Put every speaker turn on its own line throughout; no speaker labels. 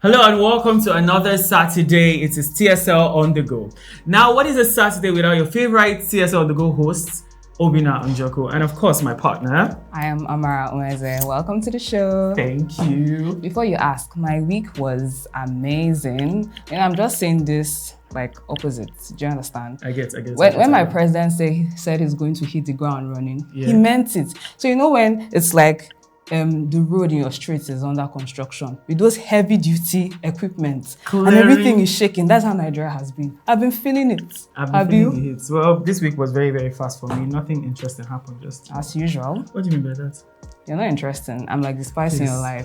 Hello and welcome to another Saturday. It is TSL on the go. Now, what is a Saturday without your favorite TSL on the go hosts, Obina Njoko, and of course my partner.
I am Amara Umeze. Welcome to the show.
Thank you.
Before you ask, my week was amazing. And I'm just saying this like opposites. Do you understand?
I get.
When my president said he's going to hit the ground running, he meant it. So you know when it's like the road in your streets is under construction with those heavy duty equipment and everything is shaking. That's how Nigeria has been. I've been feeling it.
I've been feeling it. Well, this week was very, very fast for me. Nothing interesting happened. Just
as usual.
What do you mean by that?
You're not interesting. I'm like the spice in your life.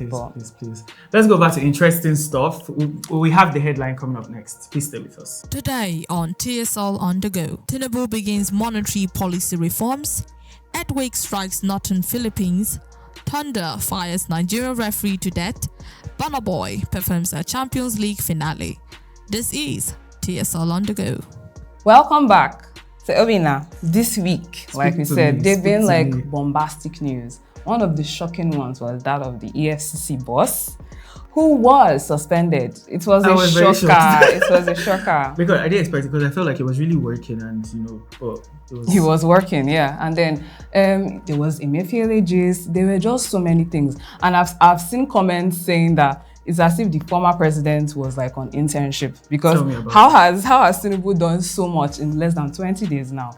Please. Let's go back to interesting stuff. We have the headline coming up next. Please stay with us.
Today on TSL on the go, Tinubu begins monetary policy reforms. Earthquake strikes northern Philippines. Thunder fires Nigeria referee to death. Burna Boy performs a Champions League finale. This is TSL on the go.
Welcome back. So Obina, this week, like we said, they've been like bombastic news. One of the shocking ones was that of the EFCC boss, who was suspended. It was a shocker. It was a shocker.
Because I didn't expect it, because I felt like it was really working and, but
he was working, yeah. And then there was Emefiele gist. There were just so many things. And I've seen comments saying that it's as if the former president was like on internship. Because how has Tinubu done so much in less than 20 days now?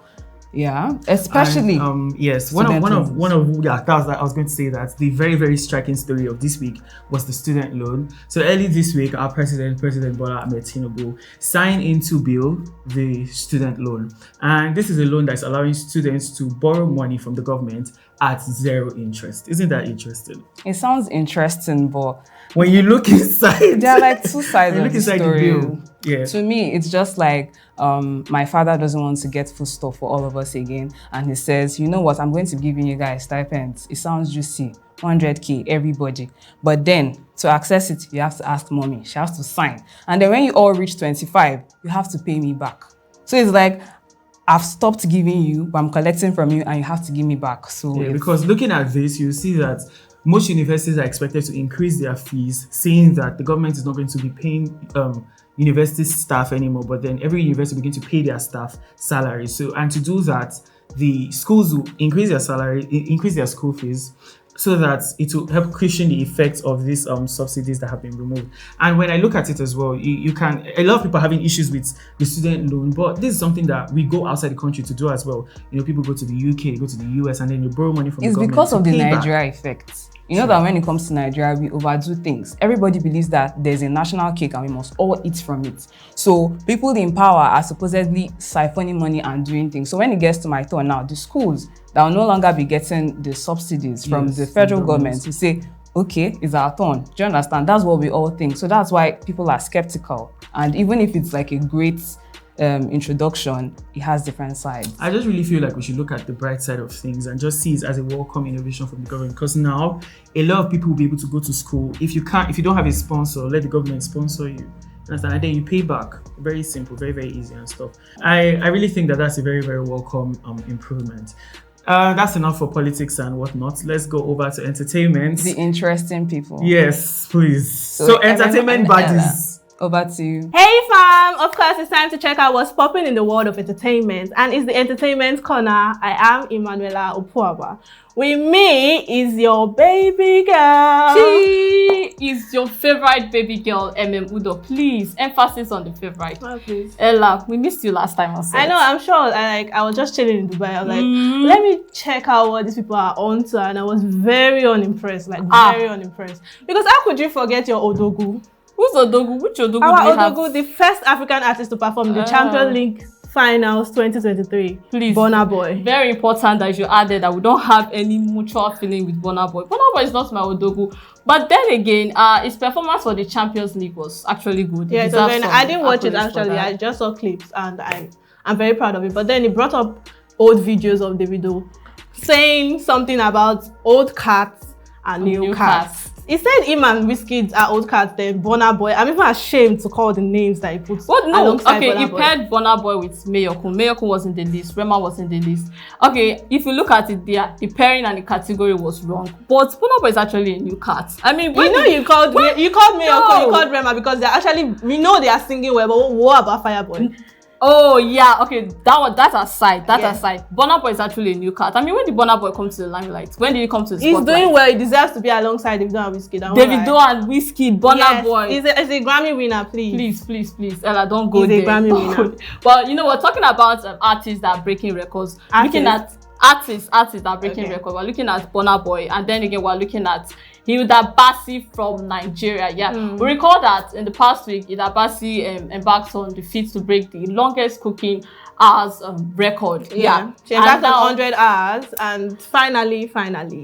Yeah, especially
yes. One of that was I was going to say that the very, very striking story of this week was the student loan. So early this week, our President Bola Tinubu signed into bill the student loan, and this is a loan that's allowing students to borrow money from the government at zero interest. Isn't that interesting?
It sounds interesting, but
when you look inside,
there are like two sides of the story.
The bill. Yeah.
To me, it's just like my father doesn't want to get food stuff for all of us again, and he says, you know what, I'm going to give you guys stipends. It sounds juicy, 100k everybody, but then to access it, you have to ask mommy. She has to sign, and then when you all reach 25, you have to pay me back. So it's like, I've stopped giving you, but I'm collecting from you, and you have to give me back. So
yeah, because looking at this, you see that most universities are expected to increase their fees, saying that the government is not going to be paying university staff anymore, but then every university begin to pay their staff salaries. So, and to do that, the schools will increase their salary, increase their school fees, so that it will help cushion the effects of these subsidies that have been removed. And when I look at it as well, you can, a lot of people are having issues with the student loan, but this is something that we go outside the country to do as well. People go to the UK, go to the US, and then you borrow money from the government.
It's because of the Nigeria effect. You know that when it comes to Nigeria, we overdo things. Everybody believes that there's a national cake and we must all eat from it. So people in power are supposedly siphoning money and doing things. So when it gets to my turn now, the schools that will no longer be getting the subsidies from the federal government, we say, okay, it's our turn. Do you understand? That's what we all think. So that's why people are skeptical. And even if it's like a great introduction, it has different sides.
I just really feel like we should look at the bright side of things and just see it as a welcome innovation from the government, because now a lot of people will be able to go to school. If you don't have a sponsor, let the government sponsor you. Understand? And then you pay back. Very simple, very, very easy and stuff. I really think that that's a very, very welcome improvement. That's enough for politics and whatnot. Let's go over to entertainment.
The interesting people.
Yes, please. So entertainment baddies.
Over to you.
Hey fam! Of course, it's time to check out what's popping in the world of entertainment. And it's the entertainment corner. I am Emmanuela Opuaba. With me is your baby girl.
She is your favorite baby girl, Udo. Please, emphasis on the favorite.
Oh, please.
Ella, we missed you last time.
I know, I'm sure. I was just chilling in Dubai. I was like, let me check out what these people are onto. And I was very unimpressed. Very unimpressed. Because how could you forget your Odogu?
Who's Odogu? Which Odogu?
Our Odogu, the first African artist to perform the Champions League Finals 2023.
Please.
Burna Boy.
Very important that you added that we don't have any mutual feeling with Burna Boy. Burna Boy is not my Odogu. But then again, his performance for the Champions League was actually good.
Yeah, so then I didn't watch it actually. I just saw clips and I'm very proud of it. But then he brought up old videos of Davido saying something about old cats and new cats. He said him and Wizkid are old cats, then Burna Boy. I'm even ashamed to call the names that he puts alongside
okay,
Burna
he
Boy.
paired Burna Boy with Mayokun. Mayokun was in the list, Rema was in the list. Okay, if you look at it, the pairing and the category was wrong. But Burna Boy is actually a new cat. I mean,
you called Mayokun, you called Rema because they're actually, we know they are singing well, but what about Fireboy?
Oh yeah, okay, that aside. Burna Boy is actually a new cat. I mean, when did Burna Boy come to the limelight? When did he come to the spotlight?
He's doing well. He deserves to be alongside Davido and Wizkid.
Davido and Wizkid, Burna Boy.
He's a Grammy winner, please.
Please, Ella, don't go there.
He's a Grammy winner.
But you know, we're talking about artists that are breaking records. Looking at artists that are breaking records. We're looking at Burna Boy, and then again, we're looking at Hilda Baci from Nigeria. We recall that in the past week, Hilda Baci embarked on the feat to break the longest cooking hours record.
She embarked on 100 hours, and finally,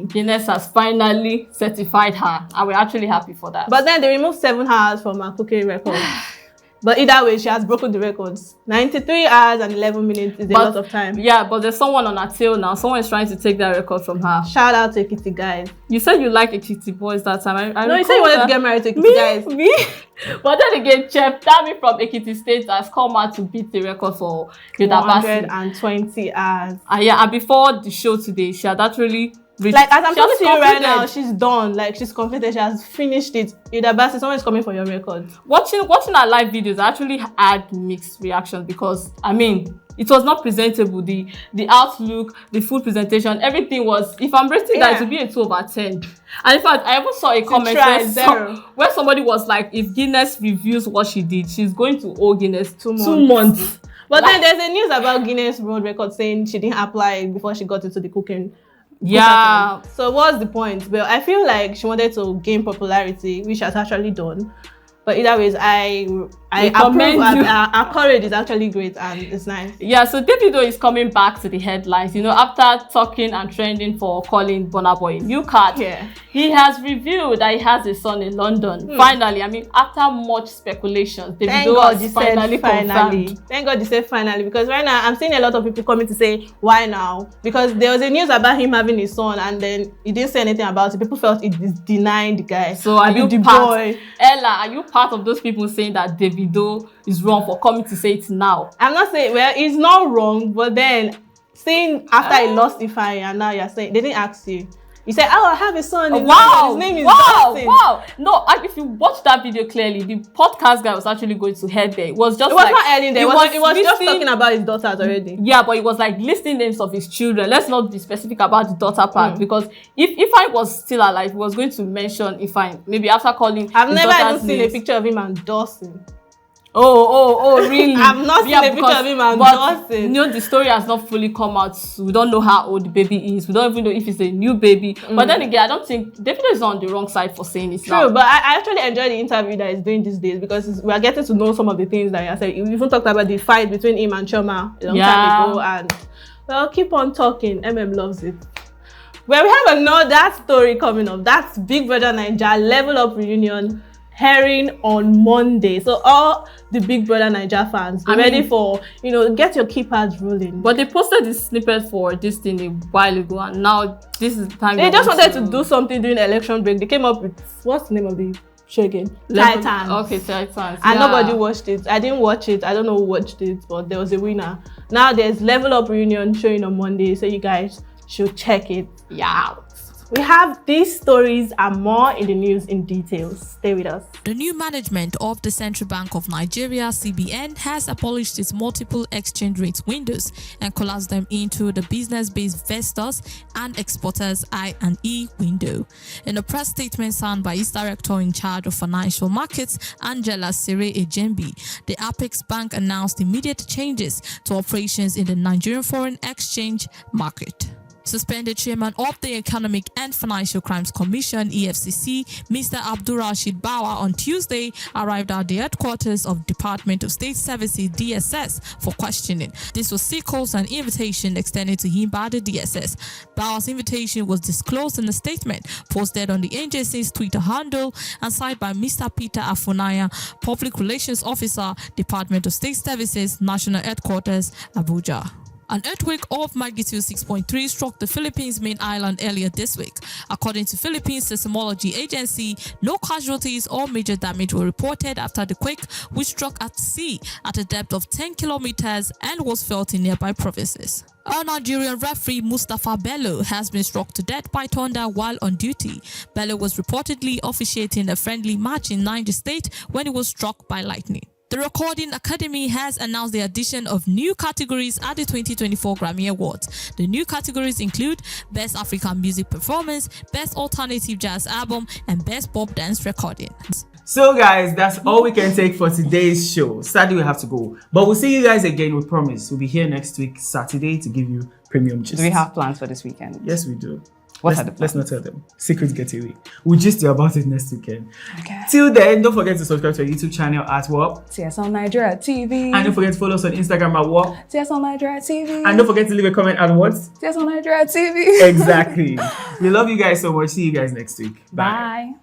Guinness has finally certified her, and we're actually happy for that.
But then they removed 7 hours from her cooking record. But either way, she has broken the records. 93 hours and 11 minutes is a lot of time.
Yeah, but there's someone on her tail now. Someone is trying to take that record from her.
Shout out to Ekiti guys.
You said you like Ekiti boys that time.
No, you said you wanted to get married to Ekiti guys.
Me? But then again, Chef Dammy from Ekiti State has come out to beat the record for Hilda Baci.
120 hours.
And before the show today, she had actually
as I'm talking to you right now, she's done. She's completed. She has finished it. Hilda Baci, someone is coming for your record.
Watching our live videos, I actually had mixed reactions because I mean, it was not presentable. The outlook, the food presentation, everything was. If I'm rating that, it would be a 2/10. And in fact, I even saw a comment where somebody was like, "If Guinness reviews what she did, she's going to owe Guinness 2 months."
But then there's a news about Guinness World Record saying she didn't apply before she got into the cooking. So what's the point? Well, I feel like she wanted to gain popularity, which she has actually done. But either ways, I approve. Our courage is actually great and it's nice.
Yeah, so Davido is coming back to the headlines. You know, after talking and trending for calling Burna Boy a new cat, he has revealed that he has a son in London. Finally, I mean, after much speculation, Davido has finally confirmed.
Thank God you said finally, because right now I'm seeing a lot of people coming to say, why now? Because there was a news about him having a son and then he didn't say anything about it. People felt it is denying the guy.
So are you Ella, are you part of those people saying that Davido is wrong for coming to say it now?
I'm not saying, well, it's not wrong, but then saying after he lost Ifeanyi and now you're saying, they didn't ask you. You said, I have a son. His name is Dustin.
Wow. No, if you watch that video clearly, the podcast guy was actually going to head there. It was not
heading there. It was just talking about his daughters already.
Yeah, but it was like listing names of his children. Let's not be specific about the daughter part because if I was still alive, he was going to mention Ifeanyi. Maybe after calling.
I've never even seen a picture of him and Dustin.
Oh, really?
I've not seen a picture of him and Dustin.
You know, the story has not fully come out. We don't know how old the baby is. We don't even know if it's a new baby. But then again, I don't think Davido is on the wrong side for saying it.
True, but I actually enjoy the interview that he's doing these days because we are getting to know some of the things that he has said. We even talked about the fight between him and Choma a long time ago. And well, keep on talking. Loves it. Well, we have another story coming up. That's Big Brother Naija Level Up Reunion airing on Monday. So all the Big Brother Naija fans, be ready for, get your keypads rolling.
But they posted this snippet for this thing a while ago, and now this is the time.
They just wanted to do something during the election break. They came up with, what's the name of the show again? Titans.
Okay, Titans.
And nobody watched it. I didn't watch it. I don't know who watched it, but there was a winner. Now there's Level Up Reunion showing on Monday, so you guys should check it out. We have these stories and more in the news in details. Stay with us.
The new management of the Central Bank of Nigeria, CBN, has abolished its multiple exchange rate windows and collapsed them into the business-based investors and exporters I&E window. In a press statement signed by its director in charge of financial markets, Angela Sere Ejembi, the Apex Bank announced immediate changes to operations in the Nigerian foreign exchange market. Suspended chairman of the Economic and Financial Crimes Commission, EFCC, Mr. AbdlRaheed Bawa, on Tuesday arrived at the headquarters of Department of State Services, DSS, for questioning. This was sequels an invitation extended to him by the DSS. Bawa's invitation was disclosed in a statement posted on the agency's Twitter handle and signed by Mr. Peter Afunaya, Public Relations Officer, Department of State Services, National Headquarters, Abuja. An earthquake of magnitude 6.3 struck the Philippines' main island earlier this week. According to Philippines Seismology Agency, no casualties or major damage were reported after the quake, which struck at sea at a depth of 10 kilometers and was felt in nearby provinces. A Nigerian referee, Mustafa Bello, has been struck to death by thunder while on duty. Bello was reportedly officiating a friendly match in Niger State when he was struck by lightning. The Recording Academy has announced the addition of new categories at the 2024 Grammy Awards. The new categories include Best African Music Performance, Best Alternative Jazz Album, and Best Pop Dance Recording.
So guys, that's all we can take for today's show. Sadly, we have to go. But we'll see you guys again, we promise. We'll be here next week, Saturday, to give you premium gist.
Do we have plans for this weekend?
Yes, we do.
What are the plans?
Let's not tell them. Secret getaway. We'll gist you about it next weekend.
Okay.
Till then, don't forget to subscribe to our YouTube channel at what?
TSL Nigeria TV.
And don't forget to follow us on Instagram at what?
TSL Nigeria TV.
And don't forget to leave a comment at what?
TSL Nigeria TV.
Exactly. We love you guys so much. See you guys next week.
Bye.